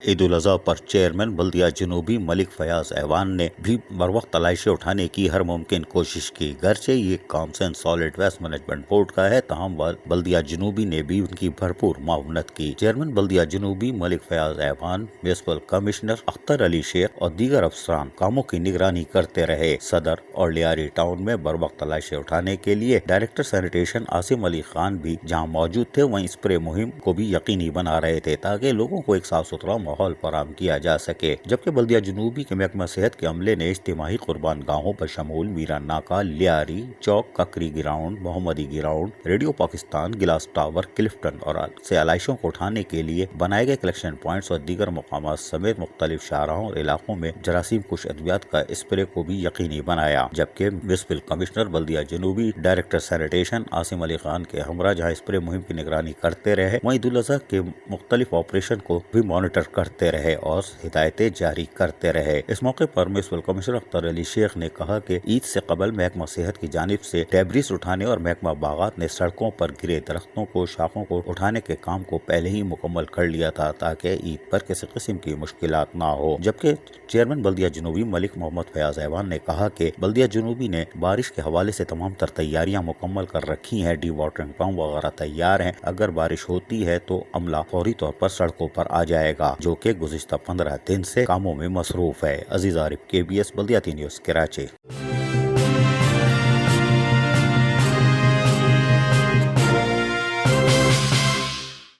عید الاضحیٰ پر chairman بلدیہ جنوبی ملک فیاض ایوان نے بھی بروقت تلاشی اٹھانے کی ہر ممکن کوشش کی۔ گرچہ یہ کام سین سالڈ ویسٹ مینجمنٹ بورڈ کا ہے، تاہم بلدیہ جنوبی نے بھی ان کی بھرپور معاونت کی۔ چیئرمین بلدیہ جنوبی ملک فیاض ایوان، میونسپل کمشنر اختر علی شیخ اور دیگر افسران کاموں کی نگرانی کرتے رہے۔ صدر اور لیاری ٹاؤن میں بروقت تلاشی اٹھانے کے لیے ڈائریکٹر سینیٹیشن عاصم علی خان بھی جہاں موجود تھے، وہیں اسپرے مہم کو بھی یقینی بنا رہے تھے تاکہ لوگوں کو ایک صاف ستھرا ماحول فراہم کیا جا سکے۔ جبکہ بلدیہ جنوبی کے محکمہ صحت کے عملے نے اجتماعی قربان گاہوں بشمول میران ناکہ، لیاری چوک، ککری گراؤنڈ، محمدی ground, radio Pakistan, glass tower, Clifton اور سے علائشوں کو اٹھانے کے لیے بنائے گئے کلیکشن پوائنٹس اور دیگر مقامات سمیت مختلف شاہراہوں اور علاقوں میں جراثیم کش ادویات کا اسپرے کو بھی یقینی بنایا۔ جبکہ میونسپل کمشنر بلدیہ جنوبی ڈائریکٹر سینیٹیشن عاصم علی خان کے ہمراہ جہاں اسپرے مہم کی نگرانی کرتے رہے، وہیں عید الاضحیٰ کے مختلف آپریشن کو بھی مانیٹر کرتے رہے اور ہدایتیں جاری کرتے رہے۔ اس موقع پر میونسپل کمشنر اختر علی شیخ نے کہا کہ عید سے قبل محکمہ صحت کی جانب سے ڈیبریز اٹھانے اور محکمہ باغات نے سڑکوں پر گرے درختوں کو، شاخوں کو اٹھانے کے کام کو پہلے ہی مکمل کر لیا تھا تاکہ عید پر کسی قسم کی مشکلات نہ ہو۔ جبکہ چیئرمین بلدیہ جنوبی ملک محمد فیاض ایوان نے کہا کہ بلدیہ جنوبی نے بارش کے حوالے سے تمام تر تیاریاں مکمل کر رکھی ہیں، ڈی واٹرنگ پمپ وغیرہ تیار ہیں، اگر بارش ہوتی ہے تو عملہ فوری طور پر سڑکوں پر آ جائے گا، جو کہ گزشتہ 15 دن سے کاموں میں مصروف ہے۔ عزیز عارف، KBS بلدیاتی نیوز، کراچی۔